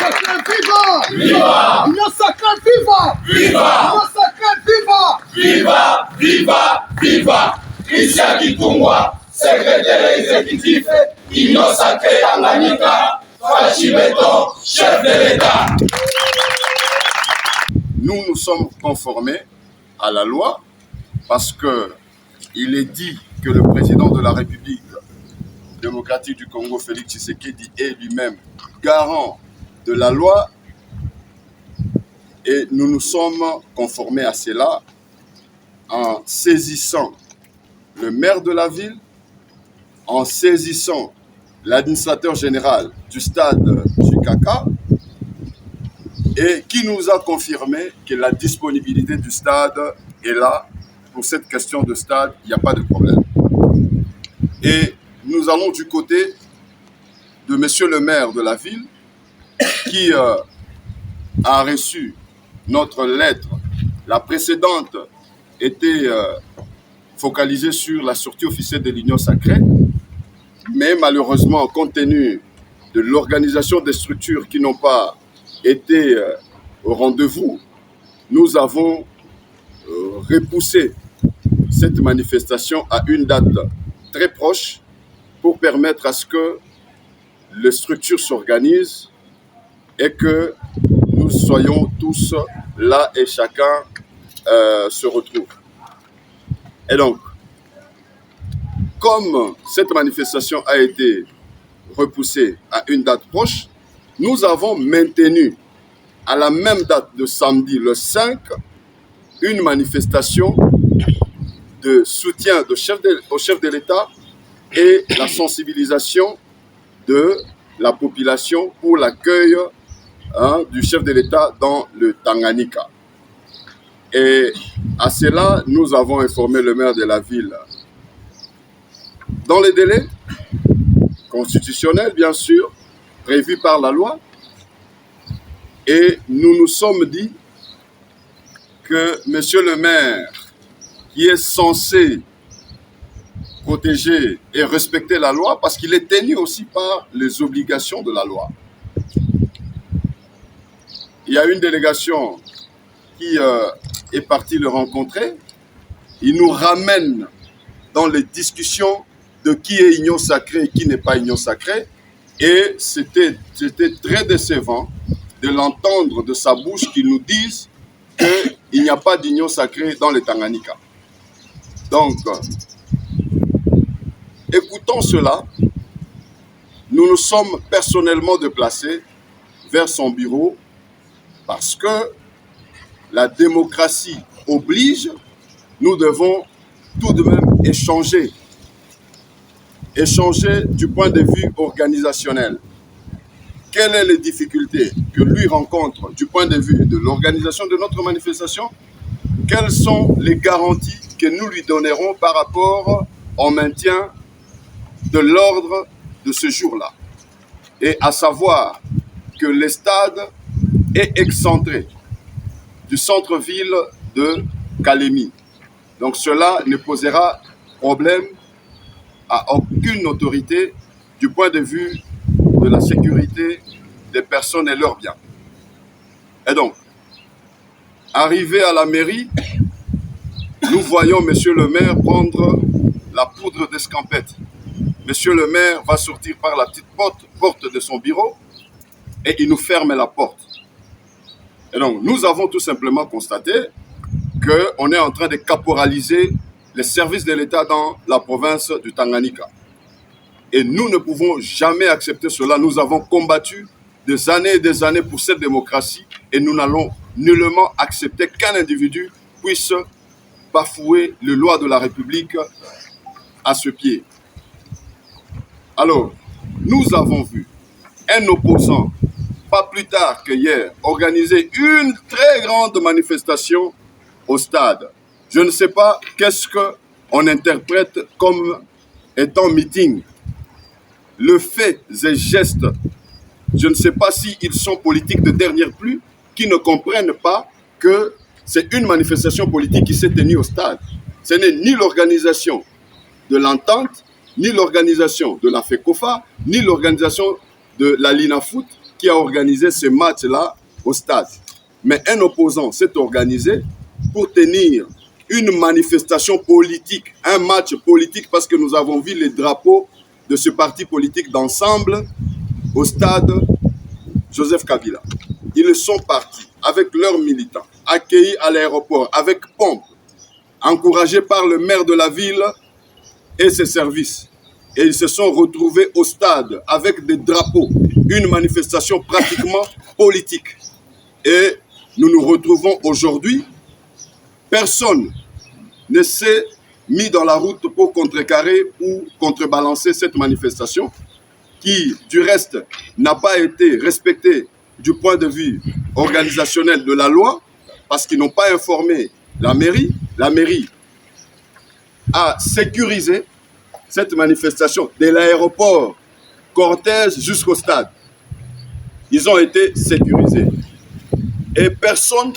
Sacré, viva! Viva! Union Sacrée, viva! Viva! Union Sacrée, viva! Viva! Viva! Viva! Christian Kitungwa, secrétaire exécutif, Union Sacrée Tanganyika, Fachi Beton, chef de l'État. Nous nous sommes conformés à la loi parce que il est dit que le président de la République démocratique du Congo, Félix Tshisekedi, est lui-même garant de la loi et nous nous sommes conformés à cela en saisissant le maire de la ville, en saisissant l'administrateur général du stade Chikaka et qui nous a confirmé que la disponibilité du stade est là. Pour cette question de stade, il n'y a pas de problème. Et nous allons du côté de monsieur le maire de la ville qui a reçu notre lettre. La précédente était focalisée sur la sortie officielle de l'Union Sacrée, mais malheureusement, compte tenu de l'organisation des structures qui n'ont pas été au rendez-vous, nous avons repoussé cette manifestation à une date très proche pour permettre à ce que les structures s'organisent et que nous soyons tous là et chacun se retrouve. Et donc, comme cette manifestation a été repoussée à une date proche, nous avons maintenu à la même date de samedi le 5 une manifestation de soutien au chef de l'État et la sensibilisation de la population pour l'accueil du chef de l'État dans le Tanganyika. Et à cela, nous avons informé le maire de la ville dans les délais constitutionnels, bien sûr, prévus par la loi. Et nous nous sommes dit que monsieur le maire, qui est censé protéger et respecter la loi, parce qu'il est tenu aussi par les obligations de la loi. Il y a une délégation qui est partie le rencontrer. Il nous ramène dans les discussions de qui est Union Sacrée et qui n'est pas Union Sacrée. Et c'était très décevant de l'entendre de sa bouche qu'il nous dise qu'il n'y a pas d'Union Sacrée dans les Tanganyika. Donc, écoutons cela. Nous nous sommes personnellement déplacés vers son bureau parce que la démocratie oblige, nous devons tout de même échanger du point de vue organisationnel. Quelles sont les difficultés que lui rencontre du point de vue de l'organisation de notre manifestation? Quelles sont les garanties que nous lui donnerons par rapport au maintien de l'ordre de ce jour-là? Et à savoir que le stade est excentré du centre-ville de Kalemi. Donc cela ne posera problème à aucune autorité du point de vue de la sécurité des personnes et leurs biens. Et donc, arrivé à la mairie, nous voyons monsieur le maire prendre la poudre d'escampette. Monsieur le maire va sortir par la petite porte de son bureau et il nous ferme la porte. Et donc, nous avons tout simplement constaté qu'on est en train de caporaliser les services de l'État dans la province du Tanganyika. Et nous ne pouvons jamais accepter cela. Nous avons combattu des années et des années pour cette démocratie et nous n'allons nullement accepter qu'un individu puisse bafouer les lois de la République à ce pied. Alors, nous avons vu un opposant, pas plus tard que hier, organiser une très grande manifestation au stade. Je ne sais pas qu'est-ce qu'on interprète comme étant meeting. Le fait et gestes, je ne sais pas s'ils sont politiques de dernière pluie, qui ne comprennent pas que c'est une manifestation politique qui s'est tenue au stade. Ce n'est ni l'organisation de l'entente, ni l'organisation de la FECOFA, ni l'organisation de la LINAFOOT qui a organisé ce match-là au stade. Mais un opposant s'est organisé pour tenir une manifestation politique, un match politique, parce que nous avons vu les drapeaux de ce parti politique d'ensemble au stade Joseph Kabila. Ils sont partis avec leurs militants, accueillis à l'aéroport avec pompe, encouragés par le maire de la ville et ses services. Et ils se sont retrouvés au stade avec des drapeaux, une manifestation pratiquement politique. Et nous nous retrouvons aujourd'hui, personne ne s'est mis dans la route pour contrecarrer ou contrebalancer cette manifestation qui, du reste, n'a pas été respectée du point de vue organisationnel de la loi parce qu'ils n'ont pas informé la mairie. La mairie a sécurisé cette manifestation de l'aéroport cortège jusqu'au stade. Ils ont été sécurisés. Et personne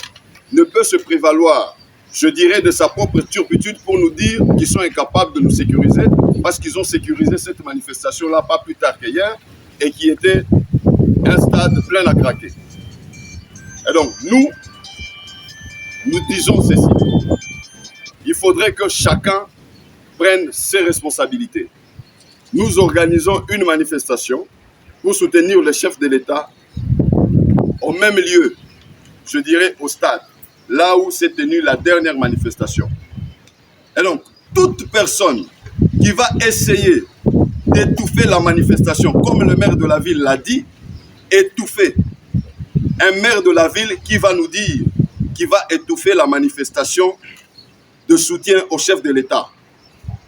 ne peut se prévaloir, je dirais, de sa propre turpitude pour nous dire qu'ils sont incapables de nous sécuriser parce qu'ils ont sécurisé cette manifestation-là pas plus tard qu'hier et qui était un stade plein à craquer. Et donc, nous disons ceci. Il faudrait que chacun prenne ses responsabilités. Nous organisons une manifestation pour soutenir le chef de l'État au même lieu, je dirais au stade, là où s'est tenue la dernière manifestation. Et donc, toute personne qui va essayer d'étouffer la manifestation, comme le maire de la ville l'a dit, étouffer. Un maire de la ville qui va nous dire qu'il va étouffer la manifestation de soutien au chef de l'État.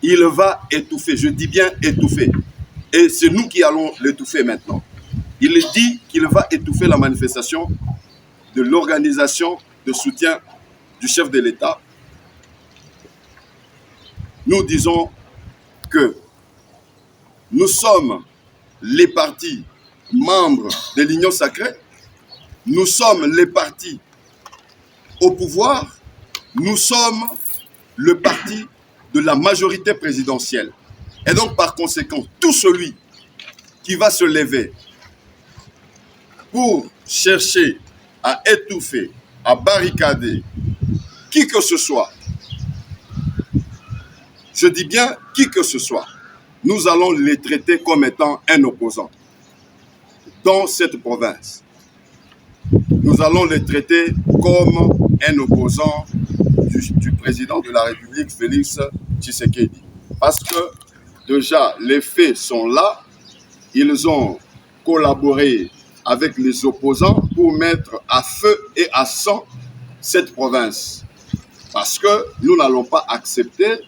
Il va étouffer, je dis bien étouffer. Et c'est nous qui allons l'étouffer maintenant. Il dit qu'il va étouffer la manifestation de l'organisation de soutien du chef de l'État. Nous disons que nous sommes les partis membres de l'Union sacrée, nous sommes les partis au pouvoir, nous sommes le parti de la majorité présidentielle. Et donc, par conséquent, tout celui qui va se lever pour chercher à étouffer, à barricader qui que ce soit, je dis bien qui que ce soit, nous allons les traiter comme étant un opposant dans cette province. Nous allons les traiter comme un opposant du président de la République, Félix Tshisekedi. Parce que déjà, les faits sont là. Ils ont collaboré avec les opposants pour mettre à feu et à sang cette province. Parce que nous n'allons pas accepter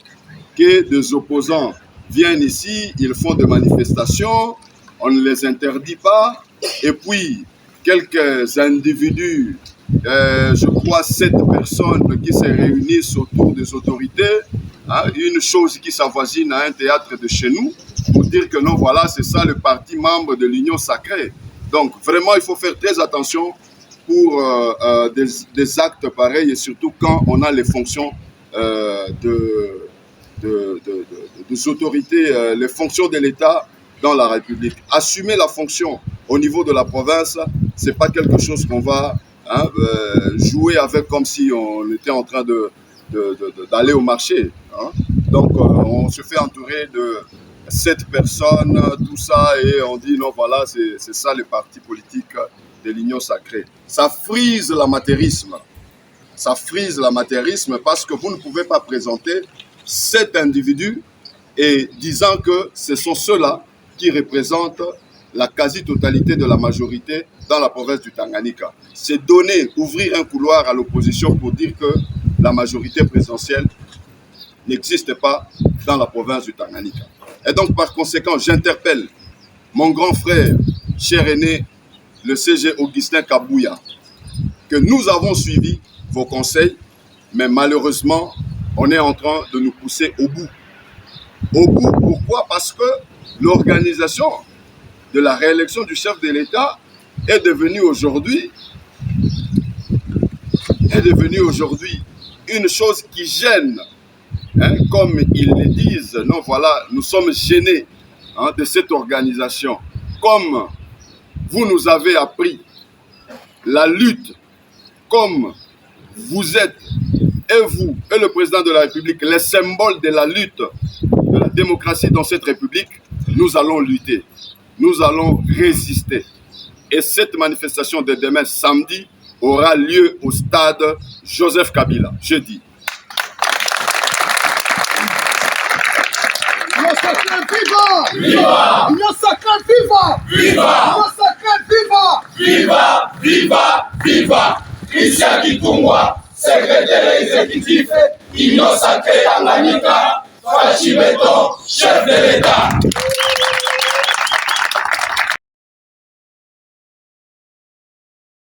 que des opposants viennent ici, ils font des manifestations, on ne les interdit pas, et puis quelques individus, je crois 7 personnes qui se réunissent autour des autorités, hein, une chose qui s'avoisine à un théâtre de chez nous, pour dire que non, voilà, c'est ça le parti membre de l'Union sacrée. Donc vraiment, il faut faire très attention pour des actes pareils, et surtout quand on a les fonctions des autorités, les fonctions de l'État dans la République. Assumer la fonction au niveau de la province, ce n'est pas quelque chose qu'on va jouer avec comme si on était en train d'aller au marché. Hein. Donc, on se fait entourer de 7 personnes, tout ça, et on dit non, voilà, c'est ça le parti politique de l'Union sacrée. Ça frise l'amateurisme. Ça frise l'amateurisme parce que vous ne pouvez pas présenter 7 individus et disant que ce sont ceux-là qui représentent la quasi-totalité de la majorité dans la province du Tanganyika. C'est donner, ouvrir un couloir à l'opposition pour dire que la majorité présidentielle n'existe pas dans la province du Tanganyika. Et donc, par conséquent, j'interpelle mon grand frère, cher aîné, le CG Augustin Kabouya, que nous avons suivi vos conseils, mais malheureusement, on est en train de nous pousser au bout. Au bout, pourquoi? Parce que l'organisation de la réélection du chef de l'État est devenue aujourd'hui une chose qui gêne. Hein, comme ils le disent, non, voilà, nous sommes gênés de cette organisation. Comme vous nous avez appris la lutte comme vous êtes, et vous, et le président de la République, les symboles de la lutte de la démocratie dans cette République. Nous allons lutter, nous allons résister. Et cette manifestation de demain samedi aura lieu au stade Joseph Kabila, jeudi. Union sacrée, viva! Viva! Union sacrée, viva! Viva! Union sacrée, viva! Viva! Viva! Viva! Christian Kitungwa, secrétaire exécutif, Union sacrée Tanganyika, Fachi Beton, chef de l'État.